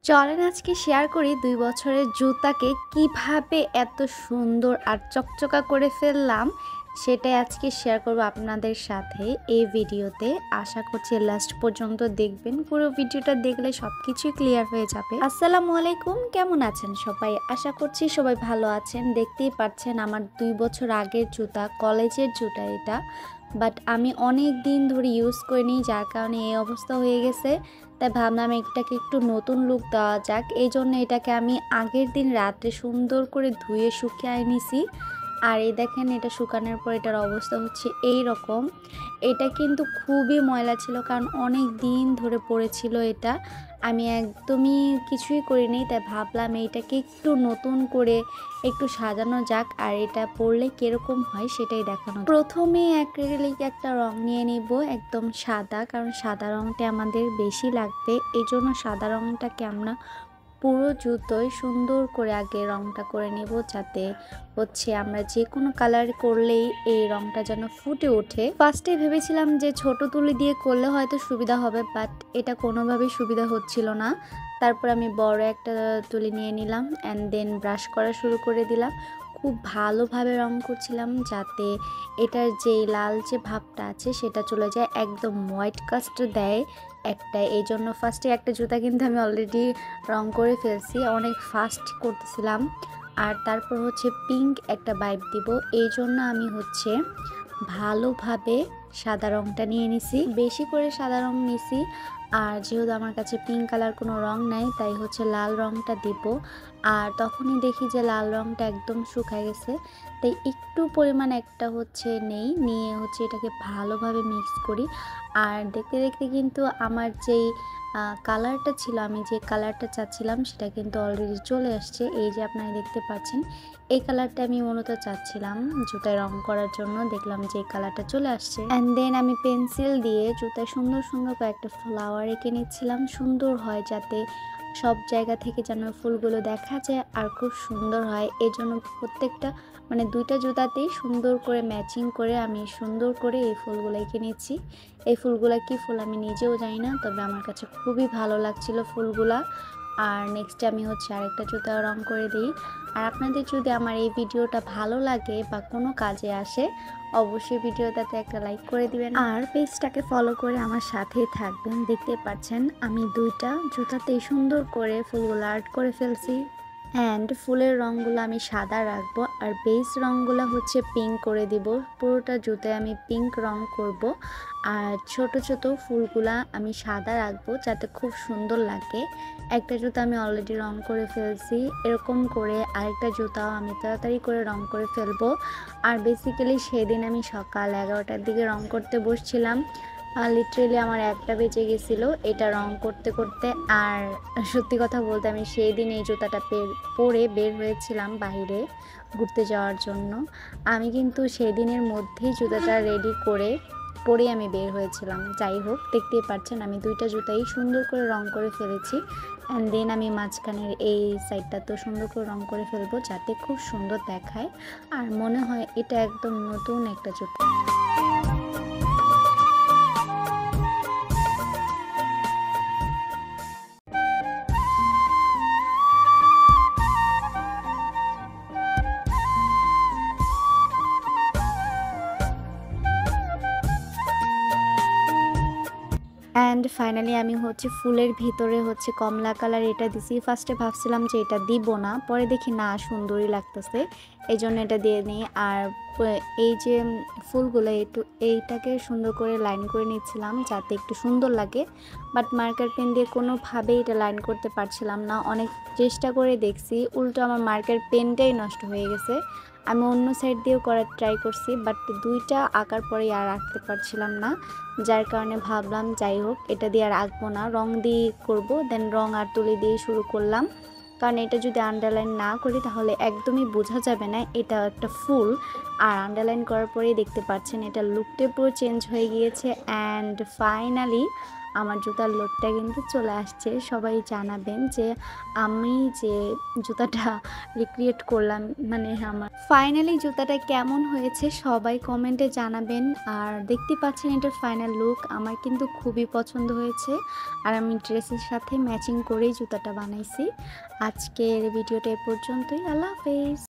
চলেন আজকে শেয়ার করি ২ বছরের জুতাকে কিভাবে এত সুন্দর আর চকচকা করে ফেললাম, সেটাই আজকে শেয়ার করব আপনাদের সাথে এই ভিডিওতে। আশা করছি লাস্ট পর্যন্ত দেখবেন। পুরো ভিডিওটা দেখলে সবকিছুই ক্লিয়ার হয়ে যাবে। আসসালামু আলাইকুম, কেমন আছেন সবাই? আশা করছি সবাই ভালো আছেন। দেখতেই পাচ্ছেন আমার ২ বছর আগের জুতা, কলেজের জুতা এটা। বাট আমি অনেক দিন ধরে ইউজ করিনি, যার কারণে এই অবস্থা হয়ে গেছে। তাই ভাবলাম এটাকে একটু নতুন লুক দেওয়া যাক। এই জন্য এটাকে আমি আগের দিন রাত্রে সুন্দর করে ধুয়ে শুকিয়ে নিছি। আর এই দেখেন, এটা শুকানোর পর এটার অবস্থা হচ্ছে এই রকম। এটা কিন্তু খুবই ময়লা ছিল, কারণ অনেক দিন ধরে পড়েছিল এটা। আমি একদমই কিছুই করিনি, তাই ভাবলাম এইটাকে একটু নতুন করে একটু সাজানো যাক, আর এটা পরলে কিরকম হয় সেটাই দেখানো। প্রথমে অ্যাক্রিলিক একটা রং নিয়ে নিব, একদম সাদা, কারণ সাদা রংটা আমাদের বেশি লাগবে। এই জন্য সাদা রংটাকে আমরা পুরো জুতোয় সুন্দর করে আগে রংটা করে নেব, যাতে হচ্ছে আমরা যে কোনো কালার করলেই এই রংটা যেন ফুটে ওঠে। ফার্স্টে ভেবেছিলাম যে ছোট তুলি দিয়ে করলে হয়তো সুবিধা হবে, বাট এটা কোনোভাবেই সুবিধা হচ্ছিল না। তারপর আমি বড় একটা তুলি নিয়ে নিলাম অ্যান্ড দেন ব্রাশ করা শুরু করে দিলাম। খুব ভালোভাবে রং করছিলাম, যাতে এটার যে লাল যে ভাবটা আছে সেটা চলে যায়, একদম হোয়াইট কাস্ট দেয় একটা। এই জন্য ফার্স্টে একটা জুতা কিন্তু আমি অলরেডি রং করে ফেলছি, অনেক ফাস্ট করতেছিলাম। আর তারপর হচ্ছে পিঙ্ক একটা ভাইব দিব, এই জন্য আমি হচ্ছে ভালোভাবে সাদা রংটা নিয়ে নিছি, বেশি করে সাদা রং নিছি। আর যেহেতু আমার কাছে পিঙ্ক কালার কোনো রং নাই, তাই হচ্ছে লাল রংটা দিব। আর তখনই দেখি যে লাল রংটা একদম শুকায় গেছে, তাই একটু পরিমাণ একটা হচ্ছে নিয়ে হচ্ছে এটাকে ভালোভাবে মিক্স করি। আর দেখতে দেখতে কিন্তু আমার যেই কালারটা ছিল, আমি যে কালারটা চাচ্ছিলাম সেটা কিন্তু অলরেডি চলে আসছে। এই যে আপনারা দেখতে পাচ্ছেন, এই কালারটা আমি মূলত চাচ্ছিলাম জুতায় রং করার জন্য। দেখলাম যে এই কালারটা চলে আসছে, অ্যান্ড দেন আমি পেন্সিল দিয়ে জুতায় সুন্দর সুন্দর কয়েকটা ফ্লাওয়ার এঁকে নিচ্ছিলাম। সুন্দর হয়, যাতে সব জায়গা থেকে যেন ফুলগুলো দেখা যায় আর খুব সুন্দর হয়। এই জন্য প্রত্যেকটা মানে দুইটা জুতাতেই সুন্দর করে ম্যাচিং করে আমি সুন্দর করে এই ফুলগুলো এঁকে নিচ্ছি। এই ফুলগুলা কি ফুল আমি নিজেও জানি না, তবে আমার কাছে খুবই ভালো লাগছিল ফুলগুলা। আর নেক্সটে আমি হচ্ছে আরেকটা জুতা রং করে দিই। আর আপনাদের যদি আমার এই ভিডিওটা ভালো লাগে বা কোনো কাজে আসে, অবশ্যই ভিডিওটাতে একটা লাইক করে দিবেন আর পেজটাকে ফলো করে আমার সাথেই থাকবেন। দেখতে পাচ্ছেন আমি দুইটা জুতাতেই সুন্দর করে ফুলগুলো আর্ট করে ফেলছি। অ্যান্ড ফুলের রঙগুলো আমি সাদা রাখবো, আর বেস রঙগুলো হচ্ছে পিঙ্ক করে দিব। পুরোটা জুতায় আমি পিঙ্ক রং করব। আর ছোট ছোট ফুলগুলা আমি সাদা রাখবো, যাতে খুব সুন্দর লাগে। একটা জুতা আমি অলরেডি রং করে ফেলছি, এরকম করে আরেকটা জুতাও আমি তাড়াতাড়ি করে রং করে ফেলবো। আর বেসিক্যালি সেদিন আমি সকাল 11টার দিকে রং করতে বসছিলাম। লিটারেলি আমার 1টা বেজে গেছিলো এটা রং করতে করতে। আর সত্যি কথা বলতে, আমি সেই দিন এই জুতাটা পরে বের হয়েছিলাম বাইরে ঘুরতে যাওয়ার জন্য। আমি কিন্তু সেই দিনের মধ্যেই জুতাটা রেডি করে পরে আমি বের হয়েছিলাম। যাই হোক, দেখতেই পাচ্ছেন আমি দুইটা জুতাই সুন্দর করে রং করে ফেলেছি। অ্যান্ড দেন আমি মাঝখানের এই সাইডটা তো সুন্দর করে রং করে ফেলবো, যাতে খুব সুন্দর দেখায় আর মনে হয় এটা একদম নতুন একটা জুতা। অ্যান্ড ফাইনালি আমি হচ্ছে ফুলের ভিতরে হচ্ছে কমলা কালার এটা দিছি। ফার্স্টে ভাবছিলাম যে এটা দিব না, পরে দেখি না সুন্দরই লাগতেছে, এই জন্য এটা দিয়ে নিই। আর এই যে ফুলগুলো এইটাকে সুন্দর করে লাইন করে নিচ্ছিলাম, যাতে একটু সুন্দর লাগে। বাট মার্কার পেন দিয়ে কোনোভাবেই এটা লাইন করতে পারছিলাম না। অনেক চেষ্টা করে দেখছি, উল্টো আমার মার্কার পেনটাই নষ্ট হয়ে গেছে। আমি অন্য সাইড দিয়েও করার ট্রাই করছি, বাট দুইটা আঁকার পরে আর আঁকতে পারছিলাম না। যার কারণে ভাবলাম যাই হোক, এটা দিয়ে আর আঁকবো না, রং দিয়ে করব। দেন রং আর তুলি দিয়ে শুরু করলাম, কারণ এটা যদি আন্ডারলাইন না করি তাহলে একদমই বোঝা যাবে না এটা একটা ফুল। আর আন্ডারলাইন করার পরেই দেখতে পাচ্ছেন এটা লুকটা পুরো চেঞ্জ হয়ে গিয়েছে। অ্যান্ড ফাইনালি আমার জুতার লোডটা কিন্তু চলে আসছে। সবাই জানাবেন যে আমি যে জুতাটা রিক্রিয়েট করলাম, মানে আমার ফাইনালি জুতাটা কেমন হয়েছে সবাই কমেন্টে জানাবেন। আর দেখতে পাচ্ছেন এটার ফাইনাল লুক আমার কিন্তু খুবই পছন্দ হয়েছে। আর আমি ড্রেসের সাথে ম্যাচিং করেই জুতাটা বানাইছি। আজকের ভিডিওটা এ পর্যন্তই। আল্লাহ হাফেজ।